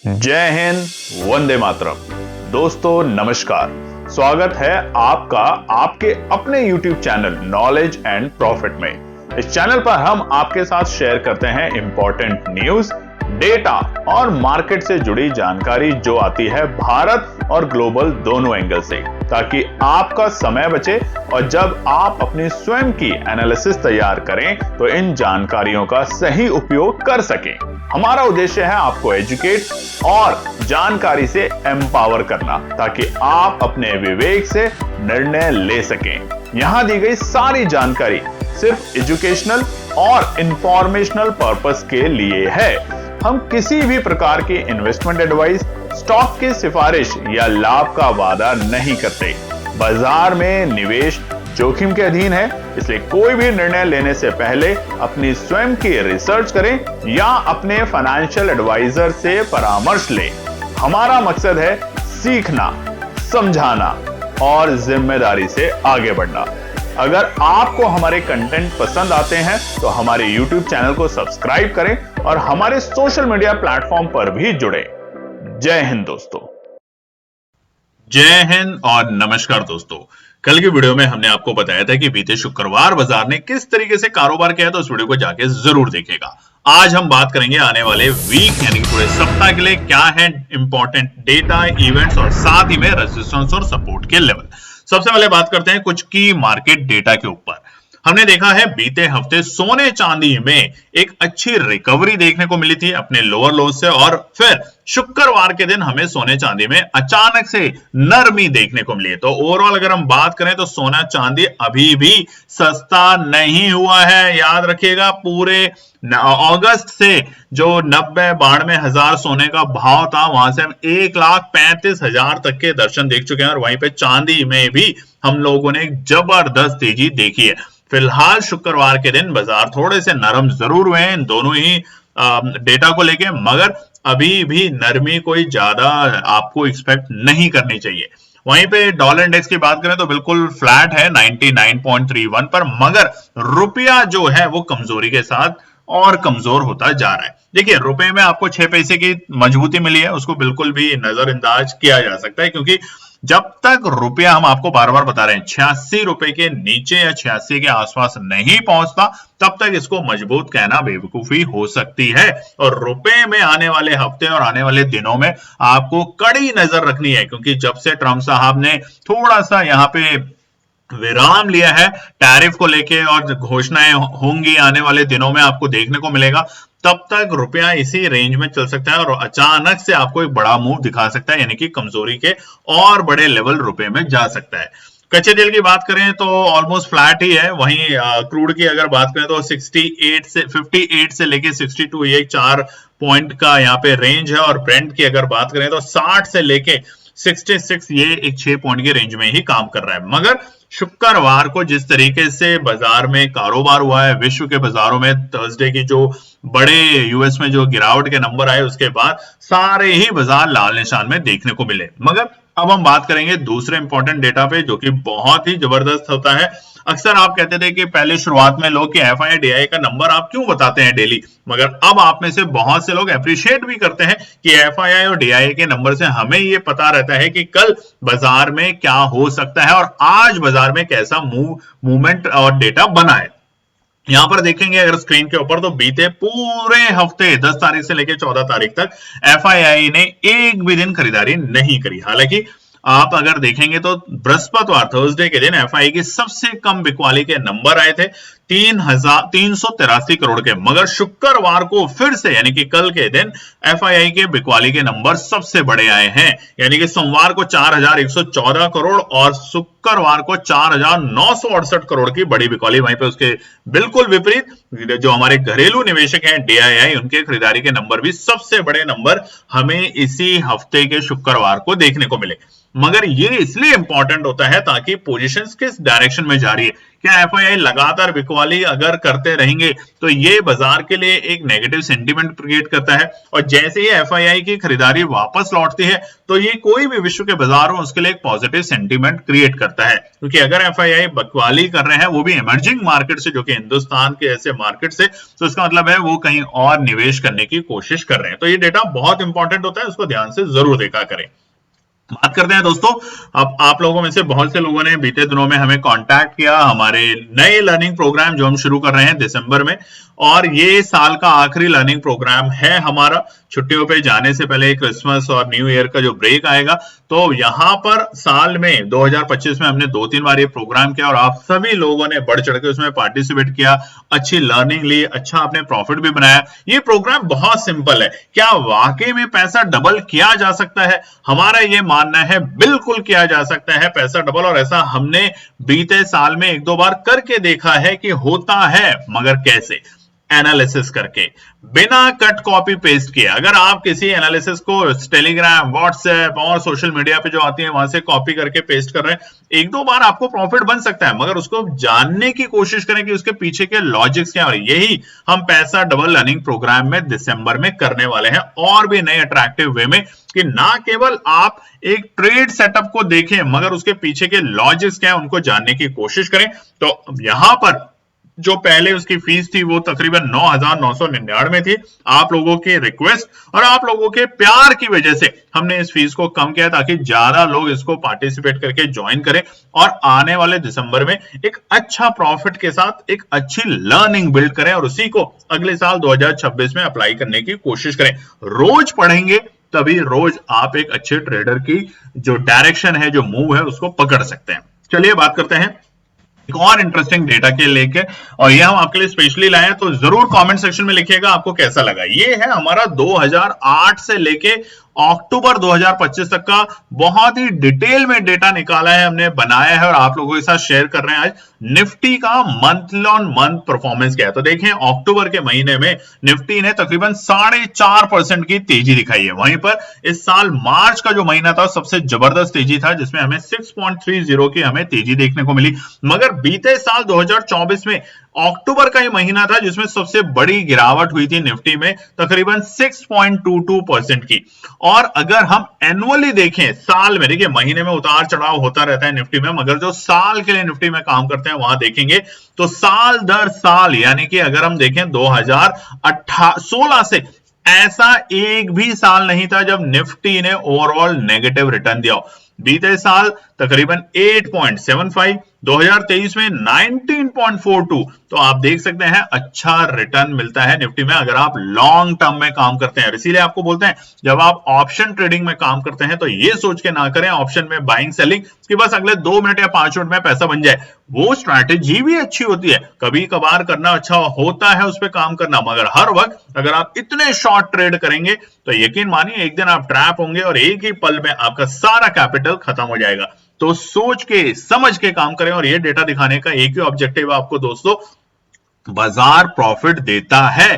जय हिंद, वंदे मातरम। दोस्तों नमस्कार, स्वागत है आपका आपके अपने YouTube channel knowledge and profit में। इस चैनल पर हम आपके साथ शेयर करते हैं इंपॉर्टेंट न्यूज, डेटा और मार्केट से जुड़ी जानकारी जो आती है भारत और ग्लोबल दोनों एंगल से, ताकि आपका समय बचे और जब आप अपनी स्वयं की एनालिसिस तैयार करें तो इन जानकारियों का सही उपयोग कर सकें। हमारा उद्देश्य है आपको एजुकेट और जानकारी से एम्पावर करना, ताकि आप अपने विवेक से निर्णय ले सकें। यहां दी गई सारी जानकारी सिर्फ एजुकेशनल और इंफॉर्मेशनल पर्पस के लिए है। हम किसी भी प्रकार की इन्वेस्टमेंट एडवाइस, स्टॉक की सिफारिश या लाभ का वादा नहीं करते। बाजार में निवेश जोखिम के अधीन है, इसलिए कोई भी निर्णय लेने से पहले अपनी स्वयं की रिसर्च करें या अपने फाइनेंशियल एडवाइजर से परामर्श लें। हमारा मकसद है सीखना, समझाना और जिम्मेदारी से आगे बढ़ना। अगर आपको हमारे कंटेंट पसंद आते हैं तो हमारे YouTube चैनल को सब्सक्राइब करें और हमारे सोशल मीडिया प्लेटफॉर्म पर भी जुड़े। जय हिंद दोस्तों। जय हिंद और नमस्कार दोस्तों। कल की वीडियो में हमने आपको बताया था कि बीते शुक्रवार बाजार ने किस तरीके से कारोबार किया, तो उस वीडियो को जाके जरूर देखिएगा। आज हम बात करेंगे आने वाले वीक यानी कि पूरे सप्ताह के लिए क्या है इंपॉर्टेंट डेटा, इवेंट्स और साथ ही में रेजिस्टेंस और सपोर्ट के लेवल। सबसे पहले बात करते हैं कुछ की मार्केट डेटा के ऊपर। हमने देखा है बीते हफ्ते सोने चांदी में एक अच्छी रिकवरी देखने को मिली थी अपने लोअर लो से, और फिर शुक्रवार के दिन हमें सोने चांदी में अचानक से नरमी देखने को मिली। तो ओवरऑल अगर हम बात करें तो सोना चांदी अभी भी सस्ता नहीं हुआ है। याद रखिएगा, पूरे अगस्त से जो 90-92 हजार सोने का भाव था, वहां से हम 1,35,000 तक के दर्शन देख चुके हैं, और वहीं पे चांदी में भी हम लोगों ने एक जबरदस्त तेजी देखी है। फिलहाल शुक्रवार के दिन बाजार थोड़े से नरम जरूर हुए हैं इन दोनों ही डेटा को लेके, मगर अभी भी नरमी कोई ज्यादा आपको एक्सपेक्ट नहीं करनी चाहिए। वहीं पे डॉलर इंडेक्स की बात करें तो बिल्कुल फ्लैट है 99.31 पर, मगर रुपया जो है वो कमजोरी के साथ और कमजोर होता जा रहा है। देखिए, रुपए में आपको 6 पैसे की मजबूती मिली है, उसको बिल्कुल भी नजरअंदाज किया जा सकता है, क्योंकि जब तक रुपया, हम आपको बार बार बता रहे हैं, 86 रुपए के नीचे या 86 के आसपास नहीं पहुंचता, तब तक इसको मजबूत कहना बेवकूफी हो सकती है। और रुपए में आने वाले हफ्ते और आने वाले दिनों में आपको कड़ी नजर रखनी है, क्योंकि जब से ट्रंप साहब ने थोड़ा सा यहाँ पे विराम लिया है टैरिफ को लेके और घोषणाएं होंगी आने वाले दिनों में आपको देखने को मिलेगा, तब तक रुपया इसी रेंज में चल सकता है और अचानक से आपको एक बड़ा मूव दिखा सकता है, यानी कि कमजोरी के और बड़े लेवल रुपए में जा सकता है। कच्चे तेल की बात करें तो ऑलमोस्ट फ्लैट ही है। वहीं क्रूड की अगर बात करें तो 58 से लेके 62, ये 4 पॉइंट का यहाँ पे रेंज है, और ब्रेंट की अगर बात करें तो 60 से लेके 66, ये एक 6 पॉइंट के रेंज में ही काम कर रहा है। मगर शुक्रवार को जिस तरीके से बाजार में कारोबार हुआ है, विश्व के बाजारों में थर्सडे की जो बड़े यूएस में जो गिरावट के नंबर आए, उसके बाद सारे ही बाजार लाल निशान में देखने को मिले। मगर अब हम बात करेंगे दूसरे इंपॉर्टेंट डेटा पे, जो कि बहुत ही जबरदस्त होता है। अक्सर आप कहते थे कि पहले शुरुआत में लोग कि एफआई डीआई का नंबर आप क्यों बताते हैं डेली, मगर अब आप में से बहुत से लोग अप्रिशिएट भी करते हैं कि एफआई और डीआई के नंबर से हमें ये पता रहता है कि कल बाजार में क्या हो सकता है और आज बाजार में कैसा मूवमेंट और डेटा बना है। यहां पर देखेंगे अगर स्क्रीन के ऊपर, तो बीते पूरे हफ्ते 10 तारीख से लेकर 14 तारीख तक एफआईआई ने एक भी दिन खरीदारी नहीं करी। हालांकि आप अगर देखेंगे तो बृहस्पतिवार थर्सडे के दिन एफआई की सबसे कम बिकवाली के नंबर आए थे 3,383 करोड़ के, मगर शुक्रवार को फिर से यानी कि कल के दिन एफआईआई के बिकवाली के नंबर सबसे बड़े आए हैं। यानी कि सोमवार को 4,114 करोड़ और शुक्रवार को 4,968 करोड़ की बड़ी बिकवाली। वहीं पे उसके बिल्कुल विपरीत जो हमारे घरेलू निवेशक हैं डीआईआई, उनके खरीदारी के नंबर भी सबसे बड़े नंबर हमें इसी हफ्ते के शुक्रवार को देखने को मिले। मगर ये इसलिए इंपॉर्टेंट होता है ताकि पोजीशंस किस डायरेक्शन में जा रही है। क्या एफआईआई लगातार बिकवाली अगर करते रहेंगे तो ये बाजार के लिए एक नेगेटिव सेंटीमेंट क्रिएट करता है, और जैसे ही एफआईआई की खरीदारी वापस लौटती है तो ये कोई भी विश्व के बाजार हो उसके लिए एक पॉजिटिव सेंटीमेंट क्रिएट करता है। क्योंकि अगर एफआईआई बिकवाली कर रहे हैं वो भी इमर्जिंग मार्केट से, जो कि हिंदुस्तान के ऐसे मार्केट से, तो इसका मतलब है वो कहीं और निवेश करने की कोशिश कर रहे हैं। तो ये डेटा बहुत इंपॉर्टेंट होता है, उसको ध्यान से जरूर देखा करें। बात करते हैं दोस्तों, अब आप लोगों में से बहुत से लोगों ने बीते दिनों में हमें कांटेक्ट किया हमारे नए लर्निंग प्रोग्राम जो हम शुरू कर रहे हैं दिसंबर में, और ये साल का आखिरी लर्निंग प्रोग्राम है हमारा। छुट्टियों पे जाने से पहले क्रिसमस और न्यू ईयर का जो ब्रेक आएगा, तो यहाँ पर साल में 2025 में हमने 2-3 बार ये प्रोग्राम किया और आप सभी लोगों ने बढ़ चढ़ के उसमें पार्टिसिपेट किया, अच्छी लर्निंग ली, अच्छा आपने प्रॉफिट भी बनाया। ये प्रोग्राम बहुत सिंपल है। क्या वाकई में पैसा डबल किया जा सकता है? हमारा ये मानना है बिल्कुल किया जा सकता है पैसा डबल, और ऐसा हमने बीते साल में 1-2 बार करके देखा है कि होता है। मगर कैसे? एनालिसिस करके, बिना कट कॉपी पेस्ट किए। अगर आप किसी एनालिसिस को टेलीग्राम, व्हाट्सएप और सोशल मीडिया पे जो आती है वहां से कॉपी करके पेस्ट कर रहे हैं, 1-2 बार आपको प्रॉफिट बन सकता है, मगर उसको जानने की कोशिश करें कि उसके पीछे के लॉजिक्स क्या है। और यही हम पैसा डबल लर्निंग प्रोग्राम में दिसंबर में करने वाले हैं, और भी नए अट्रैक्टिव वे में, कि ना केवल आप एक ट्रेड सेटअप को देखें मगर उसके पीछे के लॉजिक्स क्या है उनको जानने की कोशिश करें। तो यहां पर जो पहले उसकी फीस थी वो तकरीबन 9,999 थी। आप लोगों के रिक्वेस्ट और आप लोगों के प्यार की वजह से हमने इस फीस को कम किया ताकि ज्यादा लोग इसको पार्टिसिपेट करके ज्वाइन करें और आने वाले दिसंबर में एक अच्छा प्रॉफिट के साथ एक अच्छी लर्निंग बिल्ड करें और उसी को अगले साल 2026 में अप्लाई करने की कोशिश करें। रोज पढ़ेंगे तभी रोज आप एक अच्छे ट्रेडर की जो डायरेक्शन है, जो मूव है, उसको पकड़ सकते हैं। चलिए बात करते हैं एक और इंटरेस्टिंग डेटा के लेके, और ये हम आपके लिए स्पेशली लाए हैं, तो जरूर कमेंट सेक्शन में लिखिएगा आपको कैसा लगा। ये है हमारा 2008 से लेके अक्टूबर 2025 तक का बहुत ही डिटेल में डेटा निकाला है, हमने बनाया है और आप लोगों के साथ शेयर कर रहे हैं। आज निफ्टी का मंथ ऑन मंथ परफॉर्मेंस क्या है, तो देखें अक्टूबर के महीने में निफ्टी ने तकरीबन 4.5% की तेजी दिखाई है। वहीं पर इस साल मार्च का जो महीना था सबसे जबरदस्त तेजी था, जिसमें हमें 6.30 की हमें तेजी देखने को मिली। मगर बीते साल 2024 में अक्टूबर का ही महीना था जिसमें सबसे बड़ी गिरावट हुई थी निफ्टी में, तकरीबन 6.22% की। और अगर हम एनुअली देखें, साल में, देखिए महीने में उतार चढ़ाव होता रहता है निफ्टी में, मगर जो साल के लिए निफ्टी में काम करते हैं वहां देखेंगे तो साल दर साल, यानी कि अगर हम देखें 2016 से ऐसा एक भी साल नहीं था जब निफ्टी ने ओवरऑल नेगेटिव रिटर्न दिया हो। बीते साल तकरीबन 8.75, 2023 में 19.42, तो आप देख सकते हैं अच्छा रिटर्न मिलता है निफ्टी में अगर आप लॉन्ग टर्म में काम करते हैं। इसीलिए आपको बोलते हैं जब आप ऑप्शन ट्रेडिंग में काम करते हैं तो ये सोच के ना करें ऑप्शन में बाइंग सेलिंग कि बस अगले 2 मिनट या 5 मिनट में पैसा बन जाए। वो स्ट्रैटेजी भी अच्छी होती है, कभी कभार करना अच्छा होता है उस पर काम करना, मगर हर वक्त अगर आप इतने शॉर्ट ट्रेड करेंगे तो यकीन मानिए एक दिन आप ट्रैप होंगे और एक ही पल में आपका सारा कैपिटल खत्म हो जाएगा। तो सोच के समझ के काम करें, और ये डेटा दिखाने का एक ही ऑब्जेक्टिव है आपको दोस्तों, बाजार प्रॉफिट देता है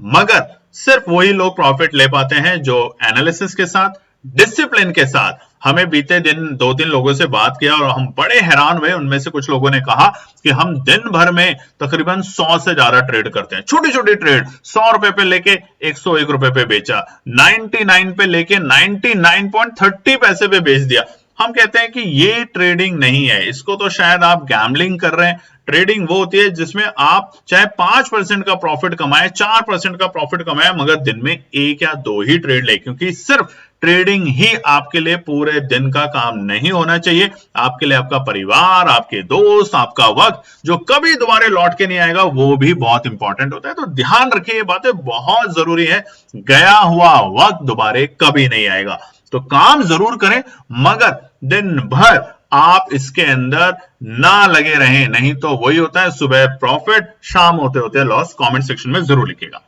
मगर सिर्फ वही लोग प्रॉफिट ले पाते हैं जो एनालिसिस के साथ, डिसिप्लिन के साथ। हमें बीते दिन 2-3 लोगों से बात किया और हम बड़े हैरान हुए। उनमें से कुछ लोगों ने कहा कि हम दिन भर में तकरीबन 100 से ज्यादा ट्रेड करते हैं, छोटी छोटी ट्रेड, 100 रुपए पे लेके 101 रुपए पे बेचा, 99 पे लेके 99.30 पैसे पे बेच दिया। हम कहते हैं कि ये ट्रेडिंग नहीं है, इसको तो शायद आप गैम्बलिंग कर रहे हैं। ट्रेडिंग वो होती है जिसमें आप चाहे 5% का प्रॉफिट कमाए, 4% का प्रॉफिट कमाए, मगर दिन में 1 या 2 ही ट्रेड ले, क्योंकि सिर्फ ट्रेडिंग ही आपके लिए पूरे दिन का काम नहीं होना चाहिए। आपके लिए आपका परिवार, आपके दोस्त, आपका वक्त जो कभी दोबारा लौट के नहीं आएगा, वो भी बहुत इंपॉर्टेंट होता है। तो ध्यान रखिए, ये बातें बहुत जरूरी है। गया हुआ वक्त दोबारा कभी नहीं आएगा, तो काम जरूर करें मगर दिन भर आप इसके अंदर ना लगे रहें, नहीं तो वही होता है सुबह प्रॉफिट, शाम होते होते लॉस। कमेंट सेक्शन में जरूर लिखिएगा।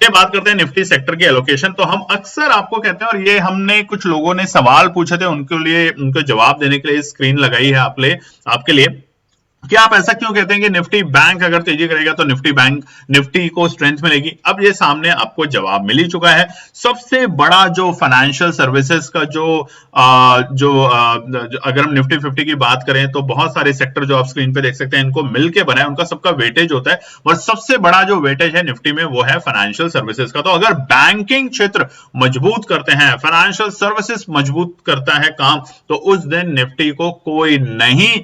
ये बात करते हैं निफ्टी सेक्टर की एलोकेशन। तो हम अक्सर आपको कहते हैं, और ये हमने कुछ लोगों ने सवाल पूछे थे उनके लिए, उनको जवाब देने के लिए स्क्रीन लगाई है आपके लिए। क्या आप ऐसा क्यों कहते हैं कि निफ्टी बैंक अगर तेजी करेगा तो निफ्टी को स्ट्रेंथ मिलेगी? अब ये सामने आपको जवाब मिल ही चुका है। सबसे बड़ा जो फाइनेंशियल सर्विसेज का अगर हम निफ्टी 50 की बात करें तो बहुत सारे सेक्टर जो आप स्क्रीन पे देख सकते हैं इनको मिलकर बना है, उनका सबका वेटेज होता है, और सबसे बड़ा जो वेटेज है निफ्टी में वो है फाइनेंशियल सर्विसेज का। तो अगर बैंकिंग क्षेत्र मजबूत करते हैं, फाइनेंशियल सर्विसेज मजबूत करता है काम, तो उस दिन निफ्टी को कोई नहीं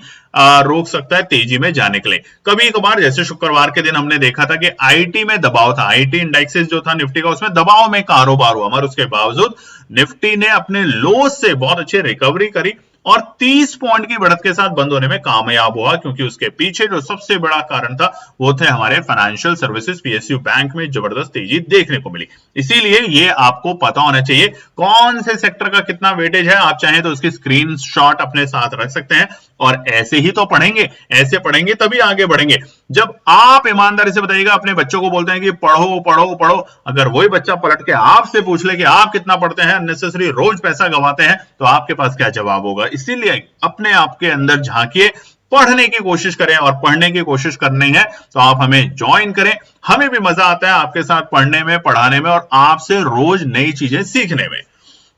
रोक सकता है तेजी में जाने के लिए। कभी कभार जैसे शुक्रवार के दिन हमने देखा था कि आईटी में दबाव था, आईटी इंडेक्सेस जो था निफ्टी का उसमें दबाव में कारोबार हुआ, मगर उसके बावजूद निफ्टी ने अपने लो से बहुत अच्छी रिकवरी करी और 30 पॉइंट की बढ़त के साथ बंद होने में कामयाब हुआ, क्योंकि उसके पीछे जो सबसे बड़ा कारण था वो थे हमारे फाइनेंशियल सर्विसेज, पीएसयू बैंक में जबरदस्त तेजी देखने को मिली। इसीलिए ये आपको पता होना चाहिए कौन से सेक्टर का कितना वेटेज है। आप चाहें तो उसकी स्क्रीनशॉट अपने साथ रख सकते हैं और ऐसे ही तो पढ़ेंगे, ऐसे पढ़ेंगे तभी आगे बढ़ेंगे। जब आप ईमानदारी से बताइएगा, अपने बच्चों को बोलते हैं कि पढ़ो पढ़ो पढ़ो, अगर वही बच्चा पलट के आपसे पूछ ले कि आप कितना पढ़ते हैं, अननेसेसरी रोज पैसा गंवाते हैं, तो आपके पास क्या जवाब होगा? इसीलिए अपने आप के अंदर झांकिए, पढ़ने की कोशिश करें, और पढ़ने की कोशिश करनी है तो आप हमें ज्वाइन करें। हमें भी मजा आता है आपके साथ पढ़ने में, पढ़ाने में और आपसे रोज नई चीजें सीखने में।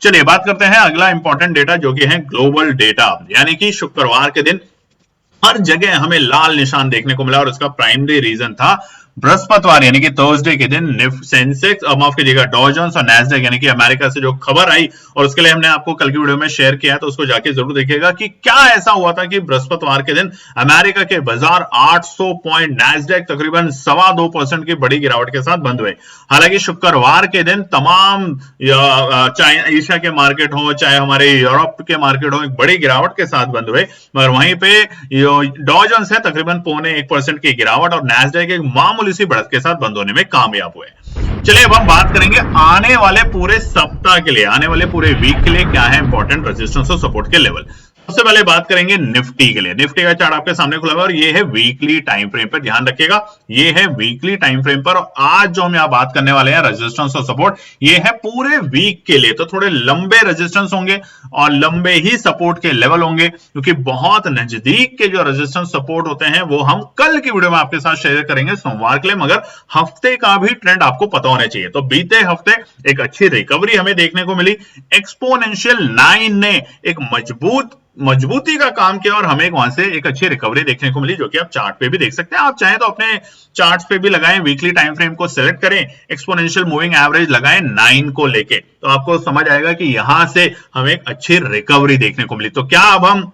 चलिए बात करते हैं अगला इंपॉर्टेंट डेटा जो कि है ग्लोबल डेटा, यानी कि शुक्रवार के दिन हर जगह हमें लाल निशान देखने को मिला, और उसका प्राइमरी रीजन था बृहस्पतिवार यानी कि थर्सडे के दिन सेंसेक्स, माफ कीजिएगा, डॉ जोन्स और नैस्डैक यानी कि अमेरिका से जो खबर आई, और उसके लिए हमने आपको कल की वीडियो में शेयर किया, तो उसको जाके जरूर देखिएगा कि क्या ऐसा हुआ था कि बृहस्पतिवार के दिन अमेरिका के बाजार 800 पॉइंट, नैस्डैक तकरीबन 2.25% की बड़ी गिरावट के साथ बंद हुए। हालांकि शुक्रवार के दिन तमाम चाहे एशिया के मार्केट हो चाहे हमारे यूरोप के मार्केट हो, एक बड़ी गिरावट के साथ बंद हुए, मगर वहीं पे डॉ जोन्स है तकरीबन 0.25% की गिरावट और नैस्डैक एक मामूली सी बढ़त के साथ बंद होने में कामयाब हुए। चलिए अब हम बात करेंगे आने वाले पूरे सप्ताह के लिए, आने वाले पूरे वीक के लिए क्या है इंपॉर्टेंट रेजिस्टेंस और सपोर्ट के लेवल। सबसे पहले बात करेंगे निफ्टी के लिए। निफ्टी का चार्ट आपके सामने खुला हुआ है और ये है वीकली टाइम फ्रेम पर, ध्यान रखिएगा ये है वीकली टाइम फ्रेम पर। आज जो हम यहाँ बात करने वाले हैं रेजिस्टेंस और सपोर्ट, ये है पूरे वीक के लिए, तो थोड़े लंबे रेजिस्टेंस होंगे और लंबे ही सपोर्ट के लेवल होंगे, क्योंकि बहुत नजदीक के जो रेजिस्टेंस सपोर्ट होते हैं वो हम कल की वीडियो में आपके साथ शेयर करेंगे सोमवार के लिए, मगर हफ्ते का भी ट्रेंड आपको पता होना चाहिए। तो बीते हफ्ते एक अच्छी रिकवरी हमें देखने को मिली, एक्सपोनेंशियल 9 ने एक मजबूती का काम किया और हमें वहां से एक अच्छी रिकवरी देखने को मिली, जो कि आप चार्ट पे भी देख सकते हैं। आप चाहें तो अपने चार्ट्स पे भी लगाएं, वीकली टाइम फ्रेम को सिलेक्ट करें, एक्सपोनेंशियल मूविंग एवरेज लगाएं 9 को लेके, तो आपको समझ आएगा कि यहां से हमें एक अच्छी रिकवरी देखने को मिली। तो क्या अब हम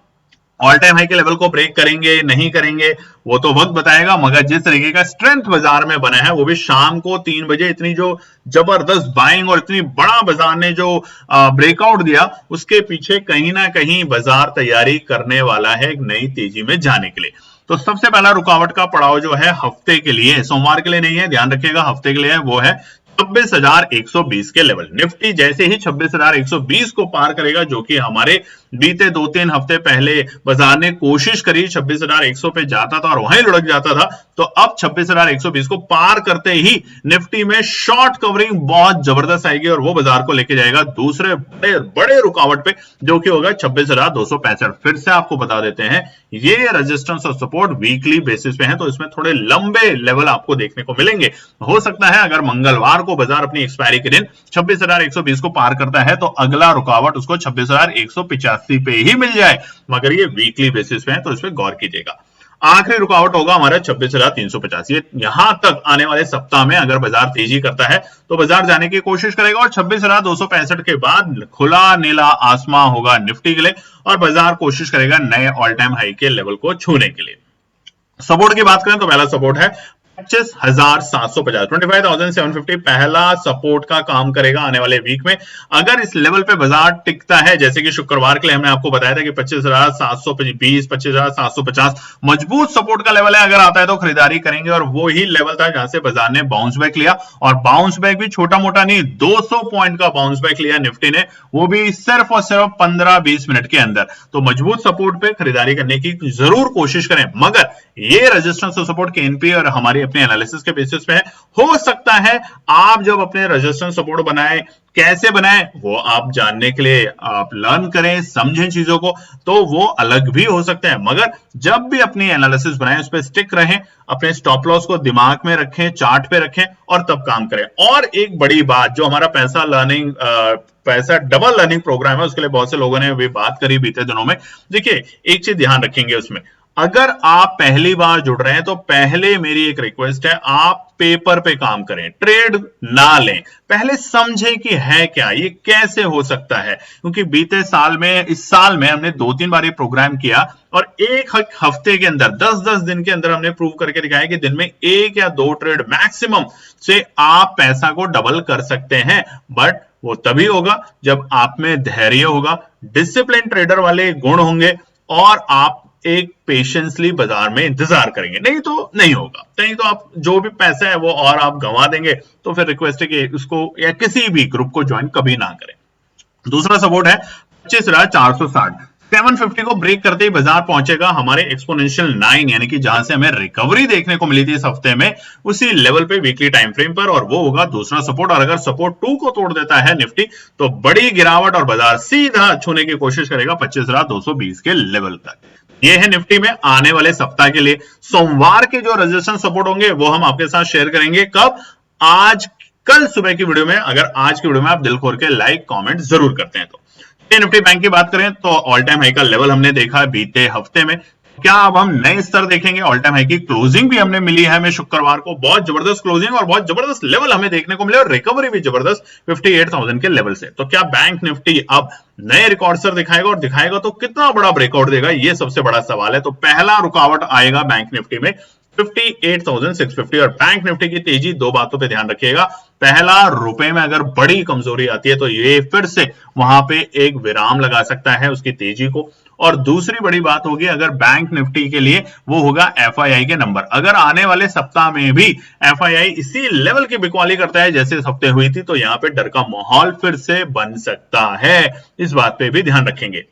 ऑल टाइम हाई के लेवल को ब्रेक करेंगे नहीं करेंगे वो तो वक्त बताएगा, मगर जिस तरीके का स्ट्रेंथ बाजार में बना है, वो भी शाम को 3 बजे इतनी जो जबरदस्त बाइंग और इतनी बड़ा बाजार ने जो ब्रेकआउट दिया, उसके पीछे कहीं ना कहीं बाजार तैयारी करने वाला है एक नई तेजी में जाने के लिए। तो सबसे पहला रुकावट का पड़ाव जो है हफ्ते के लिए, सोमवार के लिए नहीं है, ध्यान रखिएगा, हफ्ते के लिए है, वो है 26,120 के लेवल। निफ्टी जैसे ही 26,120 को पार करेगा, जो कि हमारे बीते 2-3 हफ्ते पहले बाजार ने कोशिश करी 26,100 पे जाता था और वहीं लुढ़क जाता था, तो अब 26,120 को पार करते ही निफ्टी में शॉर्ट कवरिंग बहुत जबरदस्त आएगी और वो बाजार को लेके जाएगा दूसरे बड़े बड़े रुकावट पे, जो कि होगा 26,265। फिर से आपको बता देते हैं ये रेजिस्टेंस और सपोर्ट वीकली बेसिस पे है, तो इसमें थोड़े लंबे लेवल आपको देखने को मिलेंगे। हो सकता है अगर मंगलवार को बाजार अपनी एक्सपायरी के दिन 26,120 को पार करता है तो अगला रुकावट उसको 26,185 पे ही मिल जाए, मगर ये वीकली बेसिस पे है, तो इस पे गौर कीजिएगा। आखिरी रुकावट होगा हमारा 26,350। ये यहां तक आने वाले सप्ताह में अगर बाजार तेजी करता है तो बाजार जाने की कोशिश करेगा और 26,265 के बाद खुला नीला आसमां होगा निफ्टी के लिए और बाजार कोशिश करेगा नए ऑल टाइम हाई के लेवल को छूने के लिए। सपोर्ट की बात करें तो पहला सपोर्ट है 25,750, 25,750 पहला सपोर्ट का काम करेगा आने वाले वीक में। अगर इस लेवल पे बाजार टिकता है, जैसे कि शुक्रवार के लिए हमने आपको बताया था कि 25,720, 25,750 मजबूत सपोर्ट का लेवल है, अगर आता है तो खरीदारी करेंगे और वो ही लेवल था जहां से बाजार ने बाउंस बैक लिया, और बाउंस बैक भी छोटा मोटा नहीं, 200 पॉइंट का बाउंस बैक लिया निफ्टी ने, वो भी सिर्फ और सिर्फ 15-20 मिनट के अंदर। तो मजबूत सपोर्ट पे खरीदारी करने की जरूर कोशिश करें, मगर ये रेजिस्टेंस और सपोर्ट के एनपी और हमारी अपने एनालिसिस के बेसिस पे है। हो सकता है आप जब अपने रेजिस्टेंस सपोर्ट बनाए, कैसे बनाए वो आप जानने के लिए आप लर्न करें, समझें चीजों को, तो वो अलग भी हो सकता है। मगर जब भी अपनी एनालिसिस बनाएं उस पर स्टिक रहें, अपने स्टॉप लॉस को दिमाग में रखें, चार्ट पे रखें और तब काम करें। और एक बड़ी बात, जो हमारा पैसा डबल लर्निंग प्रोग्राम है, उसके लिए बहुत से लोगों ने भी बात करी बीते दिनों में। देखिए, एक चीज ध्यान रखेंगे उसमें, अगर आप पहली बार जुड़ रहे हैं तो पहले मेरी एक रिक्वेस्ट है, आप पेपर पे काम करें, ट्रेड ना लें, पहले समझें कि है क्या, ये कैसे हो सकता है। क्योंकि बीते साल में, इस साल में हमने 2-3 बार ये प्रोग्राम किया और एक हफ्ते के अंदर, 10-10 दिन के अंदर हमने प्रूव करके दिखाया कि दिन में 1 या 2 ट्रेड मैक्सिमम से आप पैसा को डबल कर सकते हैं। बट वो तभी होगा जब आप में धैर्य होगा, डिसिप्लिन ट्रेडर वाले गुण होंगे और आप एक पेशेंसली बाजार में इंतजार करेंगे। नहीं तो नहीं होगा, नहीं तो आप जो भी पैसा है वो और आप गंवा देंगे। तो फिर रिक्वेस्ट है कि उसको या किसी भी ग्रुप को ज्वाइन कभी ना करें। दूसरा सपोर्ट है 25,460, 750 को ब्रेक करते ही बाजार पहुंचेगा हमारे एक्सपोनेंशियल 9, यानी कि जहां से हमें रिकवरी देखने को मिली थी इस हफ्ते में, उसी लेवल पे वीकली टाइम फ्रेम पर, और वो होगा दूसरा सपोर्ट। और अगर सपोर्ट 2 को तोड़ देता है निफ्टी तो बड़ी गिरावट और बाजार सीधा छूने की कोशिश करेगा 25,220 के लेवल तक। ये है निफ्टी में आने वाले सप्ताह के लिए। सोमवार के जो रेजिस्टेंस सपोर्ट होंगे वो हम आपके साथ शेयर करेंगे। कब? आज, कल सुबह की वीडियो में। अगर आज की वीडियो में आप दिल खोल के लाइक कमेंट जरूर करते हैं तो। निफ्टी बैंक की बात करें तो ऑल टाइम हाई का लेवल हमने देखा बीते हफ्ते में। क्या अब हम नए स्तर देखेंगे? ऑल टाइम हाई की क्लोजिंग भी हमने मिली है हमें शुक्रवार को, बहुत जबरदस्त क्लोजिंग और बहुत जबरदस्त लेवल हमें देखने को मिले और रिकवरी भी जबरदस्त 58,000 के लेवल से। तो क्या बैंक निफ्टी अब नए रिकॉर्ड सर दिखाएगा, और दिखाएगा तो कितना बड़ा ब्रेकआउट देगा, ये सबसे बड़ा सवाल है। तो पहला रुकावट आएगा बैंक निफ्टी में 58,650, और बैंक निफ्टी की तेजी, दो बातों पे ध्यान रखिएगा। पहला, रुपए में अगर बड़ी कमजोरी आती है तो ये फिर से वहां पे एक विराम लगा सकता है उसकी तेजी को। और दूसरी बड़ी बात होगी अगर बैंक निफ्टी के लिए, वो होगा एफआईआई के नंबर। अगर आने वाले सप्ताह में भी एफआईआई इसी लेवल की बिकवाली करता है जैसे इस हफ्ते हुई थी, तो यहां पे डर का माहौल फिर से बन सकता है। इस बात पे भी ध्यान रखेंगे।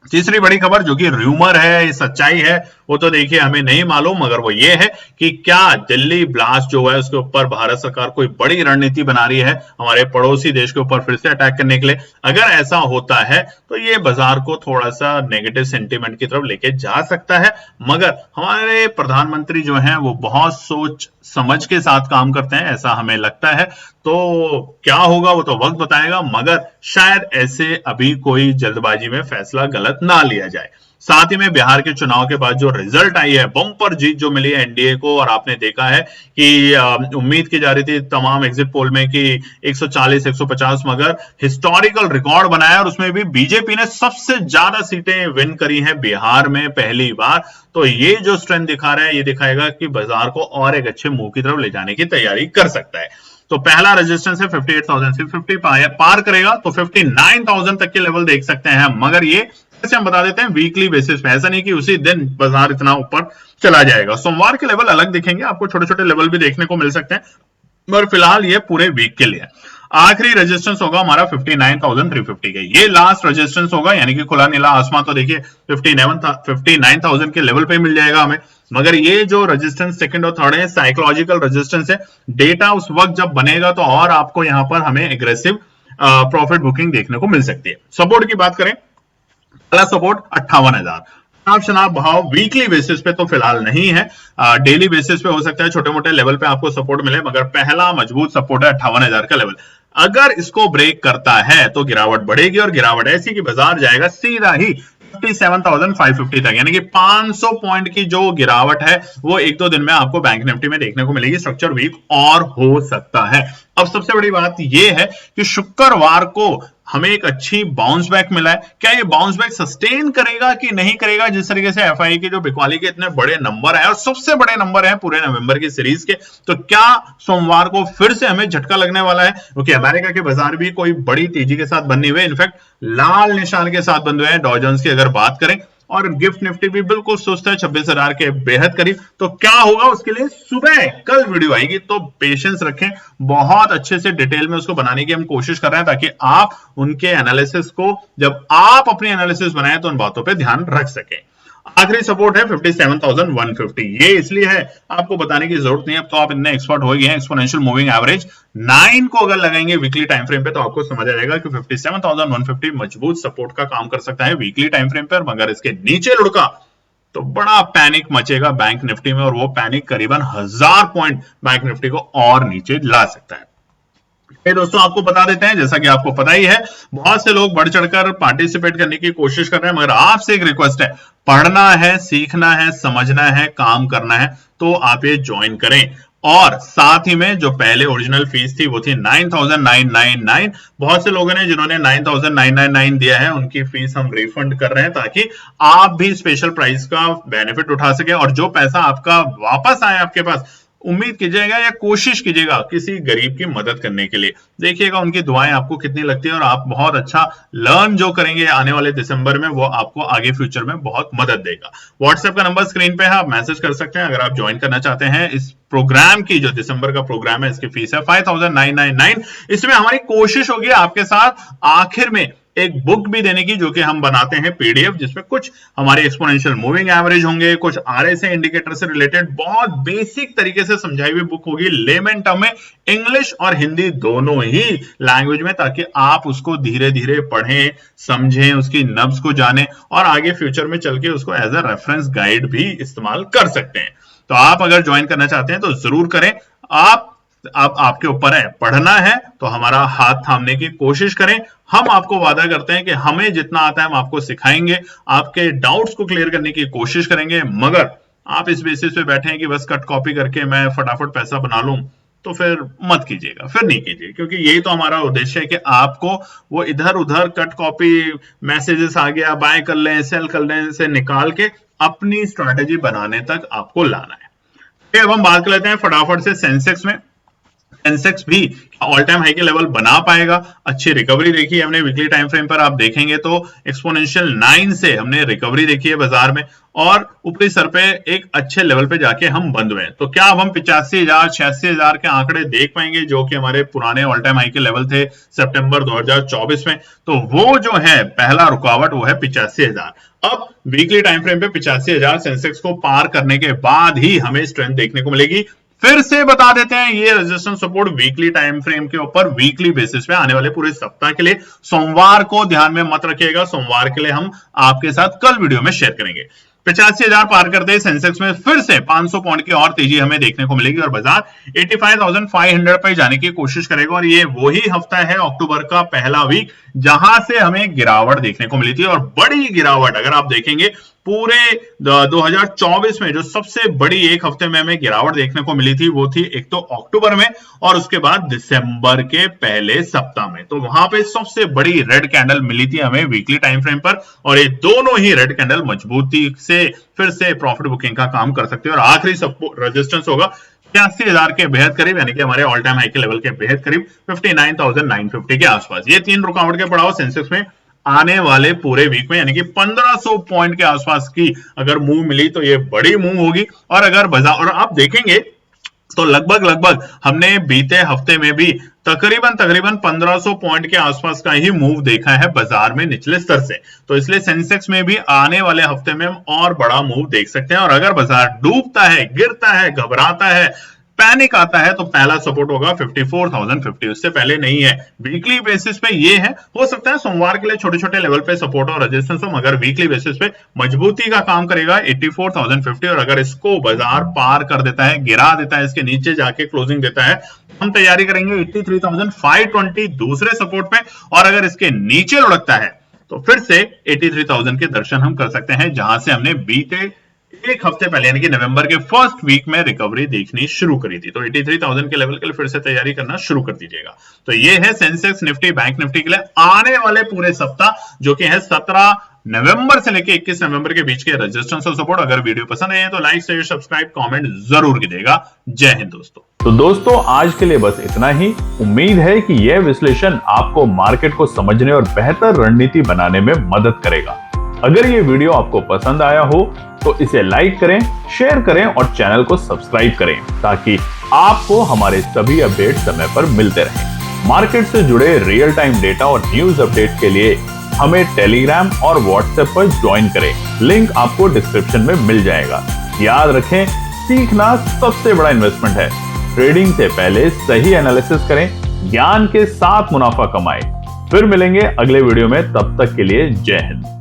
तीसरी बड़ी खबर जो कि र्यूमर है, सच्चाई है, वो तो देखिए हमें नहीं मालूम, मगर वो ये है कि क्या दिल्ली ब्लास्ट जो है उसके ऊपर भारत सरकार कोई बड़ी रणनीति बना रही है हमारे पड़ोसी देश के ऊपर फिर से अटैक करने के लिए। अगर ऐसा होता है तो ये बाजार को थोड़ा सा नेगेटिव सेंटीमेंट की तरफ लेके जा सकता है। मगर हमारे प्रधानमंत्री जो हैं वो बहुत सोच समझ के साथ काम करते हैं, ऐसा हमें लगता है। तो क्या होगा वो तो वक्त बताएगा, मगर शायद ऐसे अभी कोई जल्दबाजी में फैसला गलत ना लिया जाए। साथ ही में बिहार के चुनाव के बाद जो रिजल्ट आई है, बम्पर जीत जो मिली है एनडीए को, और आपने देखा है कि उम्मीद की जा रही थी तमाम एग्जिट पोल में कि 140-150, मगर हिस्टोरिकल रिकॉर्ड बनाया और उसमें भी बीजेपी ने सबसे ज्यादा सीटें विन करी हैं बिहार में पहली बार। तो ये जो स्ट्रेंथ दिखा रहा है, ये दिखाएगा कि बाजार को और एक अच्छे मुंह की तरफ ले जाने की तैयारी कर सकता है। तो पहला रेजिस्टेंस है 58,650, पार करेगा तो 59,000 तक के लेवल देख सकते हैं। मगर ये से हम बता देते हैं वीकली बेसिस पे, ऐसा नहीं कि उसी दिन बाजार इतना ऊपर चला जाएगा। सोमवार के लेवल अलग दिखेंगे, आपको छोटे छोटे लेवल भी देखने को मिल सकते हैं, मगर फिलहाल ये पूरे वीक के लिए। आखिरी रेजिस्टेंस होगा हमारा 59,350 के, ये लास्ट रेजिस्टेंस होगा, यानी कि खुला नीला आसमान तो देखिए 59,000 के लेवल पे मिल जाएगा हमें। मगर ये जो रेजिस्टेंस सेकंड और थर्ड है साइकोलॉजिकल रेजिस्टेंस है, डेटा उस वक्त जब बनेगा तो और आपको यहां पर हमें एग्रेसिव प्रॉफिट बुकिंग देखने को मिल सकती है। सपोर्ट की बात करें, पहला सपोर्ट 58,000, शनाब भाव वीकली बेसिस पे तो फिलहाल नहीं है, डेली बेसिस पे हो सकता है छोटे मोटे लेवल पे आपको सपोर्ट मिले, मगर पहला मजबूत सपोर्ट है 58,000 का लेवल। अगर इसको ब्रेक करता है तो गिरावट बढ़ेगी, और गिरावट ऐसी कि बाजार जाएगा सीधा ही 57,550 तक, यानी कि 500 पॉइंट की जो गिरावट है वो 1-2 दिन में आपको बैंक निफ्टी में देखने को मिलेगी। स्ट्रक्चर वीक और हो सकता है। अब सबसे बड़ी बात यह है कि शुक्रवार को हमें एक अच्छी बाउंस बैक मिला है। क्या ये बाउंस बैक सस्टेन करेगा कि नहीं करेगा? जिस तरीके से एफआई की जो बिकवाली के इतने बड़े नंबर है और सबसे बड़े नंबर है पूरे नवंबर की सीरीज के, तो क्या सोमवार को फिर से हमें झटका लगने वाला है? क्योंकि अमेरिका के बाजार भी कोई बड़ी तेजी के साथ बने हुए, इनफैक्ट लाल निशान के साथ बंधे हुए हैं। डॉ जोन्स की अगर बात करें, और गिफ्ट निफ्टी भी बिल्कुल सुस्त है 26,000 के बेहद करीब। तो क्या होगा उसके लिए सुबह कल वीडियो आएगी, तो पेशेंस रखें, बहुत अच्छे से डिटेल में उसको बनाने की हम कोशिश कर रहे हैं ताकि आप उनके एनालिसिस को, जब आप अपनी एनालिसिस बनाएं तो उन बातों पे ध्यान रख सकें। आखिरी सपोर्ट है 57,150। ये इसलिए है, आपको बताने की जरूरत नहीं है, अब तो आप इतने एक्सपर्ट हो गए हैं। एक्सपोनेंशियल मूविंग एवरेज 9 को अगर लगाएंगे वीकली टाइम फ्रेम पे तो आपको समझ आ जाएगा कि 57,150 मजबूत सपोर्ट का काम कर सकता है वीकली टाइम फ्रेम पर। मगर इसके नीचे लुढ़का तो बड़ा पैनिक मचेगा बैंक निफ्टी में, और वो पैनिक करीबन 1000 पॉइंट बैंक निफ्टी को और नीचे ला सकता है। दोस्तों आपको बता देते हैं, जैसा कि आपको पता ही है, बहुत से लोग बढ़ चढ़कर पार्टिसिपेट करने की कोशिश कर रहे हैं, मगर आपसे एक रिक्वेस्ट है, पढ़ना है, सीखना है, समझना है, काम करना है, तो आप ये ज्वाइन करें। और साथ ही में जो पहले ओरिजिनल फीस थी वो थी 9,999। बहुत से लोगों ने जिन्होंने 9,999 दिया है उनकी फीस हम रिफंड कर रहे हैं, ताकि आप भी स्पेशल प्राइस का बेनिफिट उठा सके, और जो पैसा आपका वापस आए आपके पास, उम्मीद कीजिएगा या कोशिश कीजिएगा किसी गरीब की मदद करने के लिए। देखिएगा उनकी दुआएं आपको कितनी लगती है, और आप बहुत अच्छा लर्न जो करेंगे आने वाले दिसंबर में, वो आपको आगे फ्यूचर में बहुत मदद देगा। व्हाट्सएप का नंबर स्क्रीन पे है, आप मैसेज कर सकते हैं अगर आप ज्वाइन करना चाहते हैं। इस प्रोग्राम की जो दिसंबर का प्रोग्राम है, इसकी फीस है 5,999। इसमें हमारी कोशिश होगी आपके साथ आखिर में एक बुक भी देने की, जो कि हम बनाते हैं पीडीएफ, जिसमें कुछ हमारे एक्सपोनेंशियल मूविंग एवरेज होंगे, कुछ आरएसए इंडिकेटर से रिलेटेड बहुत बेसिक तरीके से समझाई हुई बुक होगी, लेमन टर्म में, इंग्लिश और हिंदी दोनों ही लैंग्वेज में, ताकि आप उसको धीरे धीरे पढ़ें, समझें, उसकी नब्ज को जानें, और आगे फ्यूचर में चल के उसको एज अ रेफरेंस गाइड भी इस्तेमाल कर सकते हैं। तो आप अगर ज्वाइन करना चाहते हैं तो जरूर करें। आपके ऊपर है, पढ़ना है तो हमारा हाथ थामने की कोशिश करें। हम आपको वादा करते हैं कि हमें जितना आता है हम आपको सिखाएंगे, आपके डाउट्स को क्लियर करने की कोशिश करेंगे। मगर आप इस बेसिस पे बैठे हैं कि बस कट कॉपी करके मैं फटाफट पैसा बना लूं, तो फिर मत कीजिएगा, फिर नहीं कीजिए, क्योंकि यही तो हमारा उद्देश्य है कि आपको वो इधर उधर कट कॉपी मैसेजेस आ गया, बाय कर लें, सेल कर लें, से निकाल के अपनी स्ट्रैटेजी बनाने तक आपको लाना है। अब हम बात कर लेते हैं फटाफट से सेंसेक्स में। सेंसेक्स भी ऑल टाइम हाई के लेवल बना पाएगा। अच्छी रिकवरी देखी है हमने वीकली टाइम फ्रेम पर, आप देखेंगे तो एक्सपोनेंशियल 9 से हमने रिकवरी देखी है बाजार में, और ऊपरी सर पे एक अच्छे लेवल पे जाके हम बंद हुए हैं। तो क्या अब हम 85,000 86,000 के आंकड़े देख पाएंगे, जो कि हमारे पुराने ऑल टाइम हाई के लेवल थे सितंबर 2024 में? तो वो जो है पहला रुकावट वो है 85,000। अब वीकली टाइम फ्रेम पे 85,000 सेंसेक्स को पार करने के बाद ही हमें स्ट्रेंथ देखने को मिलेगी। फिर से बता देते हैं, ये resistance support weekly time frame के ऊपर वीकली बेसिस पे आने वाले पूरे सप्ताह के लिए, सोमवार को ध्यान में मत रखिएगा, सोमवार के लिए हम आपके साथ कल वीडियो में शेयर करेंगे। 85,000 पार करते ही सेंसेक्स में फिर से 500 पॉइंट की और तेजी हमें देखने को मिलेगी, और बाजार 85,500 पे जाने की कोशिश करेगा। और ये वही हफ्ता है, अक्टूबर का पहला वीक, जहां से हमें गिरावट देखने को मिली थी, और बड़ी गिरावट अगर आप देखेंगे पूरे 2024 में जो सबसे बड़ी एक हफ्ते में हमें गिरावट देखने को मिली थी, वो थी एक तो अक्टूबर में और उसके बाद दिसंबर के पहले सप्ताह में। तो वहां पे सबसे बड़ी रेड कैंडल मिली थी हमें वीकली टाइम फ्रेम पर, और ये दोनों ही रेड कैंडल मजबूती से फिर से प्रॉफिट बुकिंग का काम कर सकते हैं। और आखिरी सपोर्ट रेजिस्टेंस होगा 86,000 के बेहद करीब, यानी कि हमारे ऑल टाइम हाई के लेवल के बेहद करीब 59,950 के आसपास। ये तीन रुकावट के पड़ाव सेंसेक्स में आने वाले पूरे वीक में, यानी कि 1500 पॉइंट के आसपास की अगर मूव मिली तो ये बड़ी मूव होगी। और अगर बाजार, और आप देखेंगे तो लगभग हमने बीते हफ्ते में भी तकरीबन 1500 पॉइंट के आसपास का ही मूव देखा है बाजार में निचले स्तर से। तो इसलिए सेंसेक्स में भी आने वाले हफ्ते में हम और बड़ा मूव देख सकते हैं। और अगर बाजार डूबता है, गिरता है, घबराता है, पैनिक आता है, तो पहला सपोर्ट होगा 54,050, उससे पहले नहीं है। वीकली बेसिस पे ये है, हो सकता है सोमवार के लिए छोटे छोटे लेवल पे सपोर्ट और रेजिस्टेंस हो, मगर वीकली बेसिस पे मजबूती का काम करेगा 84,050। और अगर इसको बाजार पार कर देता है, गिरा देता है, इसके नीचे जाके क्लोजिंग देता है, हम तैयारी करेंगे 83,520 दूसरे सपोर्ट पे। और अगर इसके नीचे लुढ़कता है तो फिर से 83,000 के दर्शन हम कर सकते हैं, जहां से हमने बीते एक हफ्ते पहले यानी कि नवंबर के फर्स्ट वीक में रिकवरी देखनी शुरू करी थी। तो 83,000 के लेवल के लिए फिर से तैयारी करना शुरू कर दीजिएगा। तो ये है सेंसेक्स, निफ्टी, बैंक निफ्टी के लिए आने वाले पूरे सप्ताह, जो कि है 17 नवंबर से लेकर 21 नवंबर के बीच के रेजिस्टेंस और सपोर्ट। अगर वीडियो पसंद आए तो लाइक, शेयर, सब्सक्राइब, कमेंट जरूर कीजिएगा। जय हिंद दोस्तों। तो दोस्तों आज के लिए बस इतना ही। उम्मीद है कि यह विश्लेषण आपको मार्केट को समझने और बेहतर रणनीति बनाने में मदद करेगा। अगर ये वीडियो आपको पसंद आया हो तो इसे लाइक करें, शेयर करें और चैनल को सब्सक्राइब करें, ताकि आपको हमारे सभी अपडेट समय पर मिलते रहें। मार्केट से जुड़े रियल टाइम डेटा और न्यूज अपडेट के लिए हमें टेलीग्राम और व्हाट्सएप पर ज्वाइन करें, लिंक आपको डिस्क्रिप्शन में मिल जाएगा। याद रखें, सीखना सबसे बड़ा इन्वेस्टमेंट है। ट्रेडिंग से पहले सही एनालिसिस करें, ज्ञान के साथ मुनाफा कमाएं। फिर मिलेंगे अगले वीडियो में, तब तक के लिए जय हिंद।